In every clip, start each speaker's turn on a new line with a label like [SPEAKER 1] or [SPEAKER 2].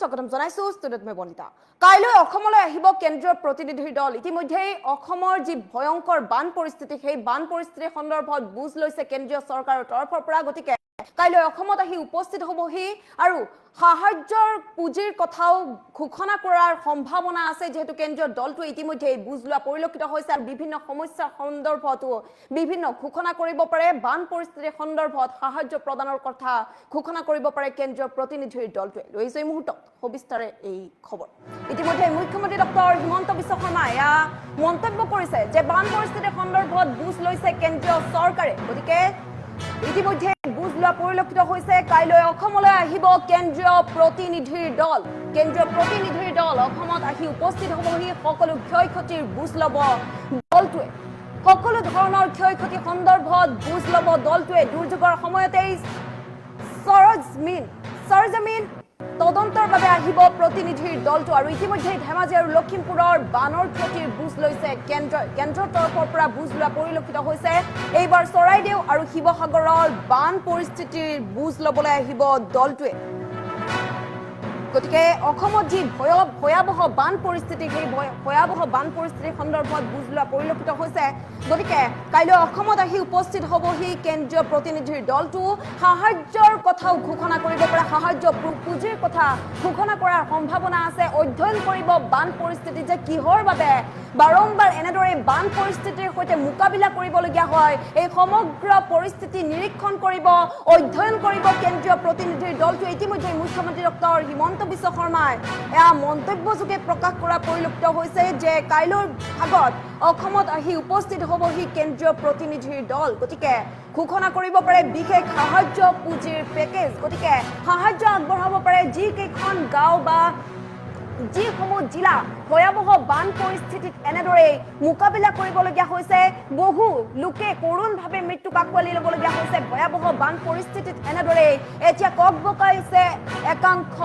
[SPEAKER 1] স্বাগতম জনাইছো ষ্টুডিঅ'ত মই বনিতা কাইলৈ অসমলৈ আহিব কেন্দ্ৰীয় প্ৰতিনিধিৰ দল ইতিমধ্যে অসমৰ যি ভয়ংকৰ বান পৰিস্থিতি সেই বান পৰিস্থিতিৰ সন্দৰ্ভত বুজ লৈছে কেন্দ্ৰীয় চৰকাৰৰ তৰফৰ পৰা গতিকে কাইলৈ অসমত আহি উপস্থিত হ'বহি আৰু সাহায্যৰ পুঁজিৰ কথাও ঘোষণা কৰাৰ সম্ভাৱনা আছে যেহেতু কেন্দ্ৰীয় দলটো ইতিমধ্যে বুজ লোৱা পৰিলক্ষিত হৈছে আৰু বিভিন্ন সমস্যাৰ সন্দৰ্ভতো বিভিন্ন ঘোষণা কৰিব পাৰে বান পৰিস্থিতিৰ সন্দৰ্ভত সাহায্য প্ৰদানৰ কথা ঘোষণা কৰিব পাৰে কেন্দ্ৰীয় প্ৰতিনিধিৰ দলটোৱে লৈছে এই মুহূৰ্তত সবিস্তাৰে এই খবৰ ইতিমধ্যে মুখ্যমন্ত্ৰী ডক্টৰ হিমন্ত বিশ্ব শৰ্মাই মন্তব্য কৰিছে যে বান পৰিস্থিতিৰ সন্দৰ্ভত বুজ লৈছে কেন্দ্ৰীয় চৰকাৰে গতিকে ইতিমধ্যে বুজ লোৱা পৰিলক্ষিত হৈছে কাইলৈ অসমলৈ আহিব কেন্দ্ৰীয় প্ৰতিনিধিৰ দল অসমত আহি উপস্থিত হ'বহি সকলো ক্ষয়ক্ষতিৰ বুজ ল'ব দলটোৱে সকলো ধৰণৰ ক্ষয়ক্ষতি সন্দৰ্ভত বুজ ল'ব দলটোৱে দুৰ্যোগৰ সময়তেই সৰজমিন তদন্তৰ বাবে আহিব প্ৰতিনিধিৰ দলটো আৰু ইতিমধ্যে ধেমাজি আৰু লখিমপুৰৰ বানৰ ক্ষতিৰ বুজ লৈছে কেন্দ্ৰৰ তৰফৰ পৰা বুজ লোৱা পৰিলক্ষিত হৈছে এইবাৰ চৰাইদেউ আৰু শিৱসাগৰৰ বান পৰিস্থিতিৰ বুজ ল'বলৈ আহিব দলটোৱে গতিকে অসমত যি ভয়াবহ বান পৰিস্থিতি সেই ভয়াবহ বান পৰিস্থিতিৰ সন্দৰ্ভত বুজ লোৱা পৰিলক্ষিত হৈছে গতিকে কাইলৈ অসমত আহি উপস্থিত হ'বহি কেন্দ্ৰীয় প্ৰতিনিধিৰ দলটো সাহায্যৰ কথাও ঘোষণা কৰিব পাৰে সাহায্য পুঁজিৰ কথা ঘোষণা কৰাৰ সম্ভাৱনা আছে অধ্যয়ন কৰিব বান পৰিস্থিতি যে কিহৰ বাবে বাৰম্বাৰ এনেদৰে বান পৰিস্থিতিৰ সৈতে মোকাবিলা কৰিবলগীয়া হয় এই সমগ্ৰ পৰিস্থিতি নিৰীক্ষণ কৰিব অধ্যয়ন কৰিব কেন্দ্ৰীয় প্ৰতিনিধিৰ দলটো ইতিমধ্যে মুখ্যমন্ত্ৰী ডক্টৰ হিমন্ত বিশ্ব শৰ্মাই মন্তব্যযোগে প্ৰকাশ কৰা পৰিলক্ষিত হৈছে যে কাইলৈৰ ভাগত অসমত আহি উপস্থিত হ'বহি কেন্দ্ৰীয় প্ৰতিনিধিৰ দল গতিকে ঘোষণা কৰিব পাৰে বিশেষ সাহায্য পুঁজিৰ পেকেজ গতিকে সাহায্য আগবঢ়াব পাৰে যিকেইখন গাঁও বা যিসমূহ জিলা ভয়াবহ বান পৰিস্থিতিত এনেদৰে মোকাবিলা কৰিবলগীয়া হৈছে বহু লোকে কৰোণভাৱে মৃত্যুক আঁকোৱালি ল'বলগীয়া হৈছে ভয়াবহ বান পৰিস্থিতিত এনেদৰে এতিয়া ককবকাইছে একাংশ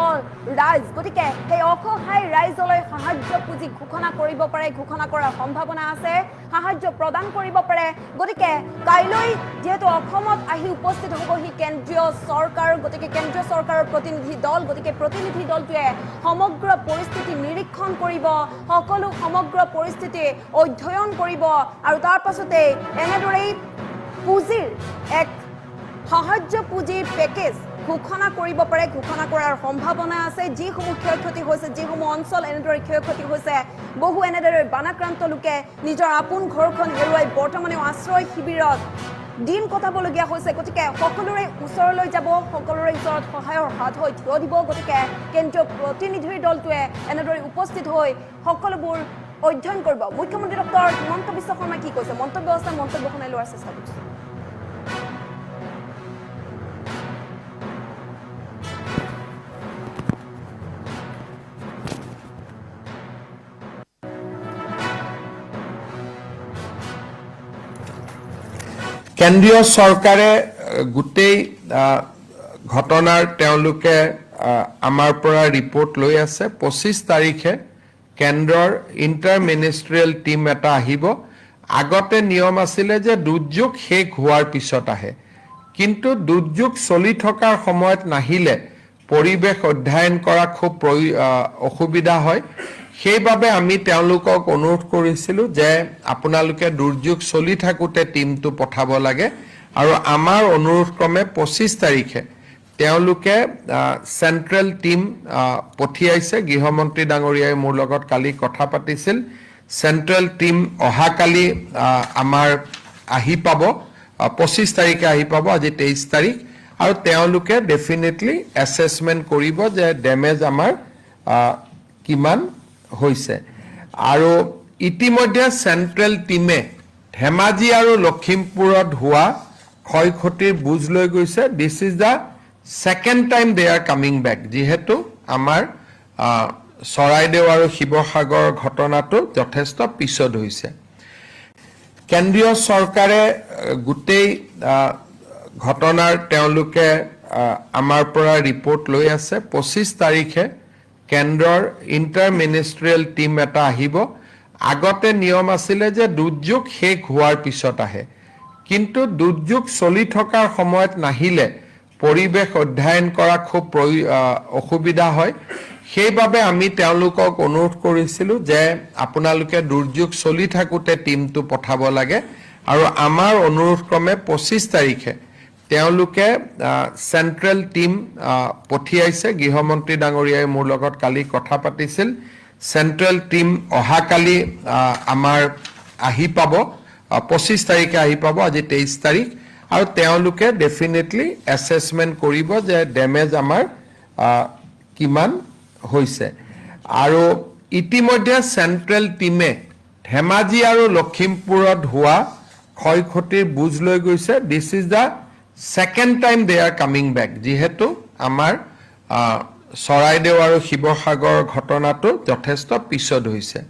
[SPEAKER 1] ৰাইজ গতিকে সেই অসহায় ৰাইজলৈ সাহায্য পুঁজি ঘোষণা কৰিব পাৰে ঘোষণা কৰাৰ সম্ভাৱনা আছে সাহায্য প্ৰদান কৰিব পাৰে গতিকে কাইলৈ যেহেতু অসমত আহি উপস্থিত হ'বহি কেন্দ্ৰীয় চৰকাৰ গতিকে কেন্দ্ৰীয় চৰকাৰৰ প্ৰতিনিধি দল গতিকে প্ৰতিনিধি দলটোৱে সমগ্ৰ পৰিস্থিতি নিৰীক্ষণ কৰিব সকলো সমগ্ৰ পৰিস্থিতি অধ্যয়ন কৰিব আৰু তাৰ পাছতে এনেদৰেই পুঁজিৰ এক সাহায্য পুঁজিৰ পেকেজ ঘোষণা কৰিব পাৰে ঘোষণা কৰাৰ সম্ভাৱনা আছে যিসমূহ ক্ষয়ক্ষতি হৈছে যিসমূহ অঞ্চল এনেদৰে ক্ষয়ক্ষতি হৈছে বহু এনেদৰে বানাক্ৰান্ত লোকে নিজৰ আপোন ঘৰখন হেৰুৱাই বৰ্তমানে আশ্ৰয় শিবিৰত দিন কটাবলগীয়া হৈছে গতিকে সকলোৰে ওচৰলৈ যাব সকলোৰে ওচৰত সহায়ৰ হাত হৈ থিয় দিব গতিকে কেন্দ্ৰীয় প্ৰতিনিধিৰ দলটোৱে এনেদৰে উপস্থিত হৈ সকলোবোৰ অধ্যয়ন কৰিব মুখ্যমন্ত্ৰী ডক্টৰ হিমন্ত বিশ্ব শৰ্মাই কি কৈছে মন্তব্য আছে মন্তব্য শুনাই লোৱাৰ চেষ্টা কৰিছে
[SPEAKER 2] কেন্দ্ৰীয় চৰকাৰে গোটেই ঘটনাৰ তেওঁলোকে আমাৰ পৰা ৰিপৰ্ট লৈ আছে 25 তাৰিখে কেন্দ্ৰৰ ইণ্টাৰ মিনিষ্ট্ৰিয়েল টিম এটা আহিব আগতে নিয়ম আছিলে যে দুৰ্যোগ শেষ হোৱাৰ পিছত আহে কিন্তু দুৰ্যোগ চলি থকাৰ সময়ত নাহিলে পৰিৱেশ অধ্যয়ন কৰা খুব অসুবিধা হয় সেইবাবে আমি তেওঁলোকক অনুৰোধ কৰিছিলো যে আপোনালোকে দুৰ্যোগ চলি থাকোতে টিমটো পঠাব লাগে আৰু আমাৰ অনুৰোধ ক্ৰমে 25 তাৰিখে তেওঁলোকে সেন্ট্ৰেল টিম পঠিয়াইছে গৃহমন্ত্ৰী ডাঙৰীয়াই মোৰ লগত কালি কথা পাতিছিল সেন্ট্ৰেল টিম অহাকালি আমাৰ আহি পাব 25 তাৰিখে আহি পাব আজি 23 তাৰিখ আৰু তেওঁলোকে ডেফিনেটলি এছেছমেন্ট কৰিব যে ডেমেজ আমাৰ কিমান হৈছে আৰু ইতিমধ্যে সেন্ট্ৰেল টিমে ধেমাজি আৰু লখিমপুৰত হোৱা ক্ষয়ক্ষতিৰ বুজ লৈ গৈছে this is the second time they are coming back যেহেতু আমাৰ চৰাইদেউ আৰু শিৱসাগৰ ঘটনাটো যথেষ্ট পিছত হৈছে কেন্দ্ৰীয় চৰকাৰে গোটেই ঘটনাৰ তেওঁলোকে আমাৰ পৰা ৰিপৰ্ট লৈ আছে 25 তাৰিখে কেন্দ্ৰৰ ইণ্টাৰ মিনিষ্ট্ৰিয়েল টিম এটা আহিব আগতে নিয়ম আছিলে যে দুৰ্যোগ শেষ হোৱাৰ পিছত আহে কিন্তু দুৰ্যোগ চলি থকাৰ সময়ত নাহিলে পৰিৱেশ অধ্যয়ন কৰা খুব অসুবিধা হয় সেইবাবে আমি তেওঁলোকক অনুৰোধ কৰিছিলোঁ যে আপোনালোকে দুৰ্যোগ চলি থাকোঁতে টিমটো পঠাব লাগে আৰু আমাৰ অনুৰোধ ক্ৰমে 25 তাৰিখে তেওঁলোকে চেণ্ট্ৰেল টিম পঠিয়াইছে গৃহমন্ত্ৰী ডাঙৰীয়াই মোৰ লগত কালি কথা পাতিছিল চেণ্ট্ৰেল টিম অহাকালি আমাৰ আহি পাব 25 তাৰিখে আহি পাব আজি 23 তাৰিখ আৰু তেওঁলোকে ডেফিনেটলি এছেছমেণ্ট কৰিব যে ডেমেজ আমাৰ কিমান হৈছে আৰু ইতিমধ্যে চেণ্ট্ৰেল টিমে ধেমাজি আৰু লখিমপুৰত হোৱা ক্ষয়ক্ষতিৰ বুজ লৈ গৈছে this is the second time they are coming back যিহেতু আমাৰ চৰাইদেউ আৰু শিৱসাগৰ ঘটনাটো যথেষ্ট পিছত হৈছে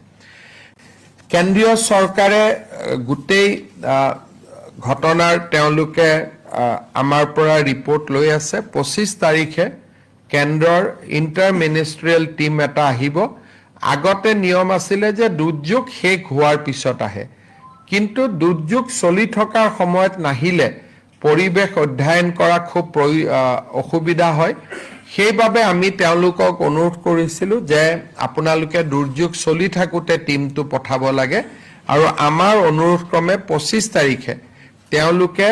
[SPEAKER 2] কেন্দ্ৰীয় চৰকাৰে গোটেই ঘটনাৰ তেওঁলোকে আমাৰ পৰা ৰিপৰ্ট লৈ আছে 25 তাৰিখে কেন্দ্ৰৰ ইণ্টাৰ মিনিষ্ট্ৰিয়েল টিম এটা আহিব আগতে নিয়ম আছিলে যে দুৰ্যোগ শেষ হোৱাৰ পিছত আহে কিন্তু দুৰ্যোগ চলি থকাৰ সময়ত নাহিলে পৰিৱেশ অধ্যয়ন কৰা খুব অসুবিধা হয় সেইবাবে আমি তেওঁলোকক অনুৰোধ কৰিছিলোঁ যে আপোনালোকে দুৰ্যোগ চলি থাকোঁতে টিমটো পঠাব লাগে আৰু আমাৰ অনুৰোধ ক্ৰমে 25 তাৰিখে তেওঁলোকে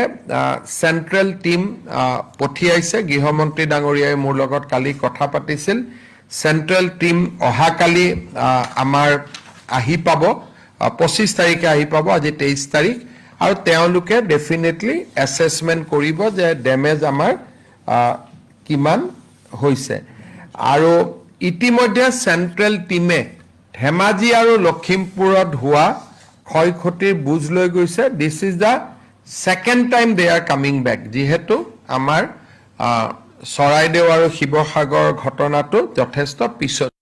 [SPEAKER 2] চেণ্ট্ৰেল টিম পঠিয়াইছে গৃহমন্ত্ৰী ডাঙৰীয়াই মোৰ লগত কালি কথা পাতিছিল চেণ্ট্ৰেল টিম অহাকালি আমাৰ আহি পাব 25 তাৰিখে আহি পাব আজি 23 তাৰিখ আৰু তেওঁলোকে ডেফিনেটলি এছেছমেণ্ট কৰিব যে ডেমেজ আমাৰ কিমান হৈছে আৰু ইতিমধ্যে চেণ্ট্ৰেল টিমে ধেমাজি আৰু লখিমপুৰত হোৱা ক্ষয়ক্ষতিৰ বুজ লৈ গৈছে this is the second time they are coming back যিহেতু আমাৰ চৰাইদেউ আৰু শিৱসাগৰ ঘটনাটো যথেষ্ট পিছত